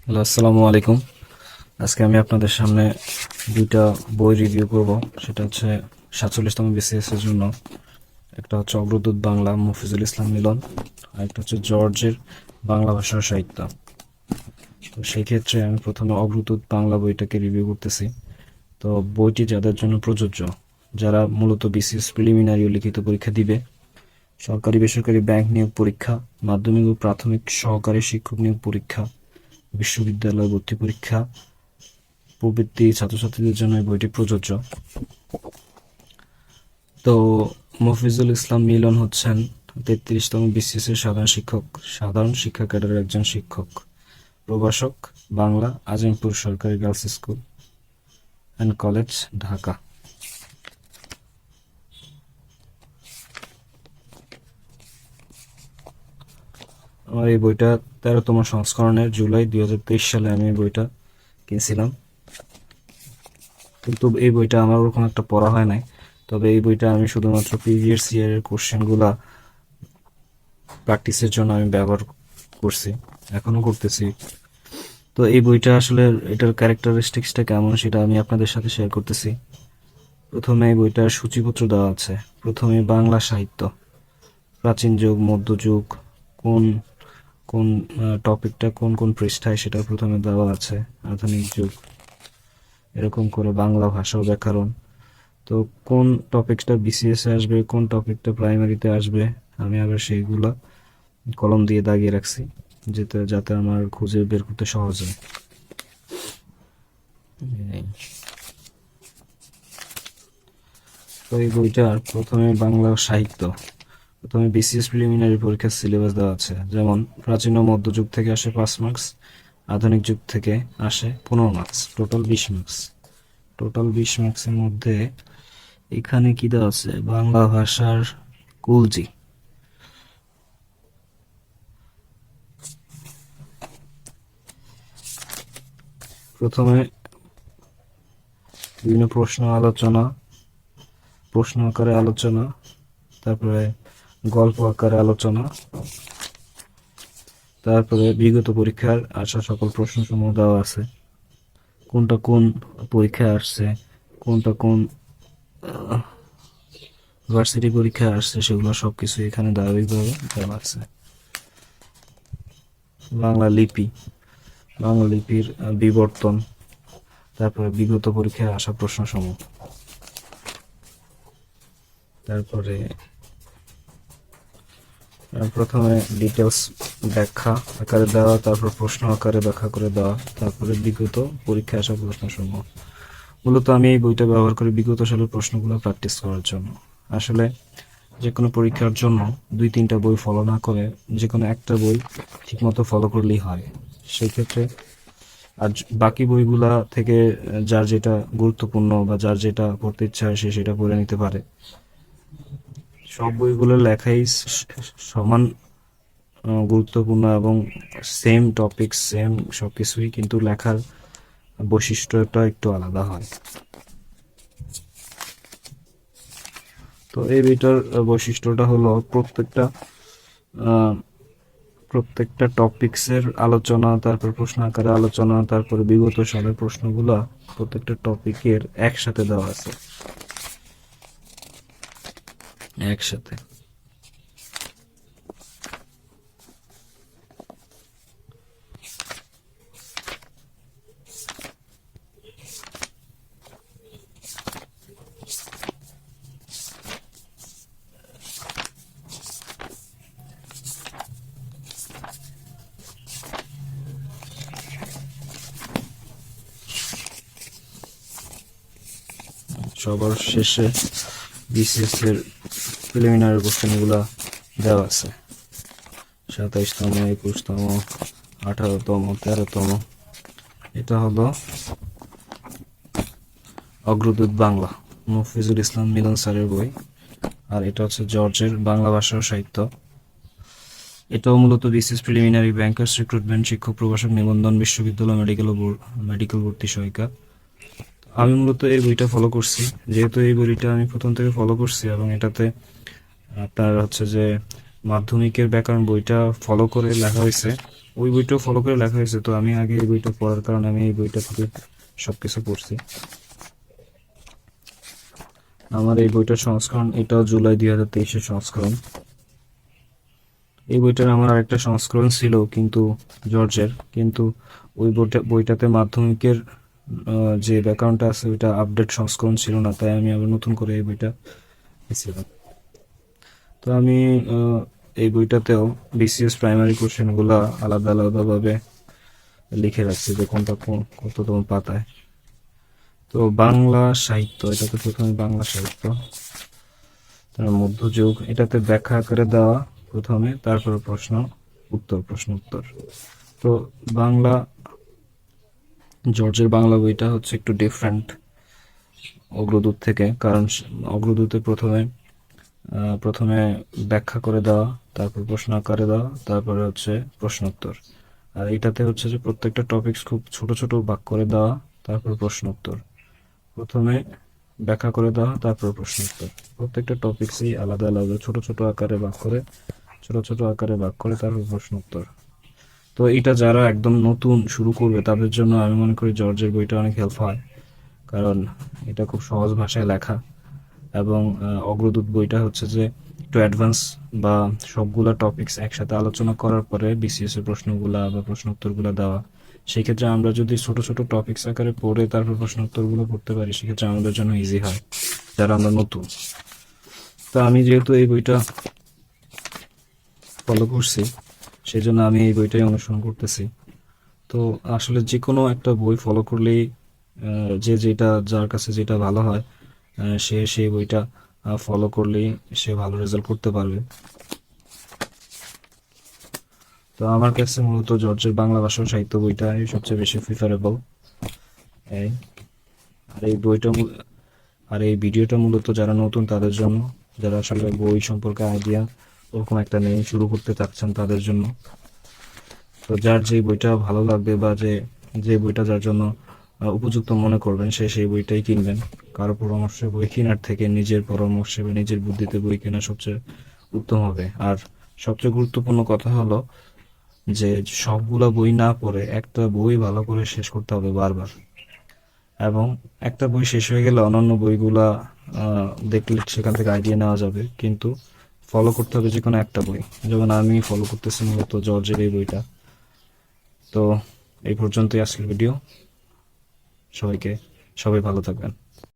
Hello, আসসালামু আলাইকুম। আজকে আমি আপনাদের সামনে দুইটা বই রিভিউ করব। সেটা হচ্ছে 47তম বিসিএস এর জন্য। একটা হচ্ছে অগ্রদূত বাংলা মফিজুল ইসলাম মিলন, আর একটা হচ্ছে জর্জের বাংলা ভাষা ও সাহিত্য। তো সেই ক্ষেত্রে আমি প্রথমে অগ্রদূত বাংলা বইটাকে রিভিউ করতেছি। তো বইটি যাদের জন্য প্রযোজ্য, যারা মূলত বিসিএস প্রিলিমিনারি ও লিখিত পরীক্ষা দিবে, সরকারি বেসরকারি ব্যাংক নিয়োগ পরীক্ষা, মাধ্যমিক ও প্রাথমিক সহকারী শিক্ষক নিয়োগ পরীক্ষা, বিশ্ববিদ্যালয় ভর্তি পরীক্ষা প্রবৃত্তি ছাত্রছাত্রীদের জন্য এই বইটি প্রযোজ্য। তো মফিজুল ইসলাম মিলন হচ্ছেন 33তম বিসিএস এর সাধারণ শিক্ষা ক্যাডারের একজন শিক্ষক, প্রভাষক, বাংলা, আজিমপুর সরকারি girls school and college, Dhaka. আমার এই বইটা 13তম সংস্করণের, জুলাই 2023 সালে আমি এই বইটা কিনছিলাম। কিন্তু এই বইটা আমার ওরকম একটা পড়া হয় নাই। তবে এই বইটা আমি শুধুমাত্র প্রিভিয়াস ইয়ারের কোশ্চেনগুলা প্র্যাকটিসের জন্য আমি ব্যবহার করছি, এখনো করতেছি। তো এই বইটা আসলে এটার ক্যারেক্টারিস্টিক্সটা কেমন সেটা আমি আপনাদের সাথে শেয়ার করতেছি। প্রথমে এই বইটার সূচিপত্র দেওয়া আছে। প্রথমে বাংলা সাহিত্য, প্রাচীন যুগ, মধ্যযুগ, কোন কোন টপিকটা কোন কোন পৃষ্ঠায় সেটা প্রথমে দেওয়া আছে, আধুনিক যুগ, এরকম করে বাংলা ভাষা ও ব্যাকরণ। তো কোন টপিকটা বিসিএস এ আসবে, কোন টপিকটা প্রাইমারিতে আসবে, আমি আবার সেইগুলা কলম দিয়ে দাগিয়ে রাখছি, যাতে আমার খুঁজে বের করতে সহজ হয়। তো এই বইটার প্রথমে বাংলা সাহিত্য, প্রথমে বিসিএস প্রিলিমিনারি পরীক্ষার সিলেবাস দেওয়া আছে। যেমন প্রাচীন ও মধ্যযুগ থেকে আসে 5 মার্কস, আধুনিক যুগ থেকে আসে 15 মার্কস, টোটাল 20 মার্কস। টোটাল 20 মার্কসের মধ্যে এখানে কি দেওয়া আছে, বাংলা ভাষার কুলজি। প্রথমে বিভিন্ন প্রশ্ন আকারে আলোচনা, তারপরে গল্প আকারে আলোচনা, তারপরে বিগত পরীক্ষার আসা সকল প্রশ্নসমূহ দেওয়া আছে, কোনটা কোন পরীক্ষায় আসছে, কোনটা কোন ভার্সিটি পরীক্ষায় আসছে, সেগুলো সবকিছু এখানে ধারাবাহিকভাবে দেওয়া আছে। বাংলা লিপি, বাংলা লিপির বিবর্তন, তারপরে বিগত পরীক্ষায় আসা প্রশ্নসমূহ, তারপরে প্রথমে ডিটেলস ব্যাখ্যা আকারে দেওয়া, তারপর প্রশ্ন আকারে ব্যাখ্যা করে দেওয়া, তারপরে বিগত পরীক্ষায় আসা প্রশ্নসমূহ। মূলত আমি এই বইটা ব্যবহার করি বিগত সালের প্রশ্নগুলো প্র্যাকটিস করার জন্য। আসলে যে কোনো পরীক্ষার জন্য 2-3টা বই ফলো না করে যে কোনো একটা বই ঠিকমতো ফলো করলেই হয়। সেই ক্ষেত্রে আর বাকি বইগুলা থেকে যার যেটা গুরুত্বপূর্ণ বা যার যেটা পড়তে ইচ্ছা হয় সে সেটা পড়ে নিতে পারে। সব বইগুলোর লেখাই সমান গুরুত্বপূর্ণ এবং সেম টপিক, সেম সবকিছুই, কিন্তু লেখার বৈশিষ্ট্যটা একটু আলাদা হয়। তো এই বইটার বৈশিষ্ট্যটা হলো প্রত্যেকটা টপিক্সের আলোচনা, তারপর প্রশ্ন আকারে আলোচনা, তারপরে বিগত সালের প্রশ্নগুলা প্রত্যেকটা টপিকের একসাথে দেওয়া আছে, একসাথে। সবার শেষে বিসিএস এর প্রিলিমিনারি কোশ্চেনগুলা দেওয়া আছে, 27তম, 21তম, 18তম, 13তম। এটা হলো অগ্রদূত বাংলা, মফিজুল ইসলাম মিলন স্যারের বই। আর এটা হচ্ছে জর্জের বাংলা ভাষা ও সাহিত্য। এটাও মূলত বিসিএস প্রিলিমিনারি, ব্যাংকার্স রিক্রুটমেন্ট, শিক্ষক প্রভাষক নিবন্ধন, বিশ্ববিদ্যালয় মেডিকেল ভর্তি সহায়িকা। আমি মূলত এই বইটা ফলো করছি, যেহেতু এই বইটা আমি প্রথম থেকে ফলো করছি এবং এটাতে আপনার হচ্ছে যে মাধ্যমিকের ব্যাকরণ বইটা ফলো করে লেখা হয়েছে, ওই বইটাও ফলো করে লেখা হয়েছে, তো আমি আগে এই বইটা পড়ার কারণে আমি এই বইটা থেকে সবকিছু পড়ছি। আমার এই বইটার সংস্করণ এটাও জুলাই 2023-এর সংস্করণ। এই বইটার আমার আরেকটা সংস্করণ ছিল কিন্তু জর্জের, কিন্তু ওই বইটাতে মাধ্যমিকের যে ব্যাকরণটা আছে ওইটা আপডেট সংস্করণ ছিল না, তাই আমি আবার নতুন করে এই বইটা নিয়েছিলাম। তো আমি এই বইটাতেও বিসিএস প্রাইমারি কোশ্চেনগুলা আলাদা আলাদাভাবে লিখে রাখছি যে কোনটা কততম পাতায়। তো বাংলা সাহিত্য, এটাতে প্রথমে বাংলা সাহিত্য, তার মধ্যযুগ, এটাতে ব্যাখ্যা আকারে দেওয়া প্রথমে, তারপর প্রশ্ন উত্তর। তো বাংলা, জর্জের বাংলা বইটা হচ্ছে একটু ডিফারেন্ট অগ্রদূত থেকে, কারণ অগ্রদূতে প্রথমে ব্যাখ্যা করে দেওয়া, তারপর প্রশ্ন আকারে দেওয়া, তারপরে হচ্ছে প্রশ্নোত্তর। আর এটাতে হচ্ছে যে প্রত্যেকটা টপিকস খুব ছোট ছোট ভাগ করে দেওয়া, তারপর প্রশ্নোত্তর। প্রথমে ব্যাখ্যা করে দেওয়া, তারপর প্রশ্নোত্তর। প্রত্যেকটা টপিকসই আলাদা আলাদা ছোট ছোট আকারে ভাগ করে তারপর প্রশ্নোত্তর। তো এটা যারা একদম নতুন শুরু করবে তাদের জন্য আমি মনে করি জর্জের বইটা অনেক হেল্প হয়, কারণ এটা খুব সহজ ভাষায় লেখা। এবং অগ্রদূত বইটা হচ্ছে যে একটু অ্যাডভান্স, বা সবগুলা টপিকস একসাথে আলোচনা করার পরে বিসিএস এর প্রশ্নগুলা বা প্রশ্নোত্তরগুলো দেওয়া। সেই ক্ষেত্রে আমরা যদি ছোট ছোট টপিকস আকারে পড়ে তারপর প্রশ্নোত্তরগুলো পড়তে পারি, সেক্ষেত্রে আমাদের জন্য ইজি হয় যারা আমরা নতুন। তো আমি যেহেতু এই বইটা ফলো করছি, সেই জন্য আমি এই বইটাই অনুসরণ করতেছি। তো আসলে যে কোনো একটা বই ফলো করলেই যার কাছে যেটা ভালো হয় সে সেই বইটা ফলো করলেই সে ভালো রেজাল্ট করতে পারবে। তো আমার কাছে মূলত জর্জের বাংলা ভাষা ও সাহিত্য বইটাই সবচেয়ে বেশি প্রিফারেবল। এই আর এই বইটা আর এই ভিডিওটা মূলত যারা নতুন তাদের জন্য, যারা আসলে বই সম্পর্কে আইডিয়া ওরকম একটা নিয়ে শুরু করতে চাচ্ছেন তাদের জন্য। তো যার যে বইটা ভালো লাগবে বা যে বইটা যার জন্য উপযুক্ত মনে করবেন সে সেই বইটাই কিনবেন। কারো পরামর্শে বই কেনার থেকে নিজের পরামর্শে বা নিজের বুদ্ধিতে বই কেনা সবচেয়ে উত্তম হবে। আর সবচেয়ে গুরুত্বপূর্ণ কথা হলো যে সবগুলা বই না পড়ে একটা বই ভালো করে শেষ করতে হবে বারবার, এবং একটা বই শেষ হয়ে গেলে অন্যান্য বইগুলা দেখলে সেখান থেকে আইডিয়া নেওয়া যাবে, কিন্তু ফলো করতে হবে যে কোনো একটা বই। যেমন আমি ফলো করতেছি মূলত জর্জের এই বইটা। তো এই পর্যন্তই আজকের ভিডিও। সবাই ভালো থাকবেন।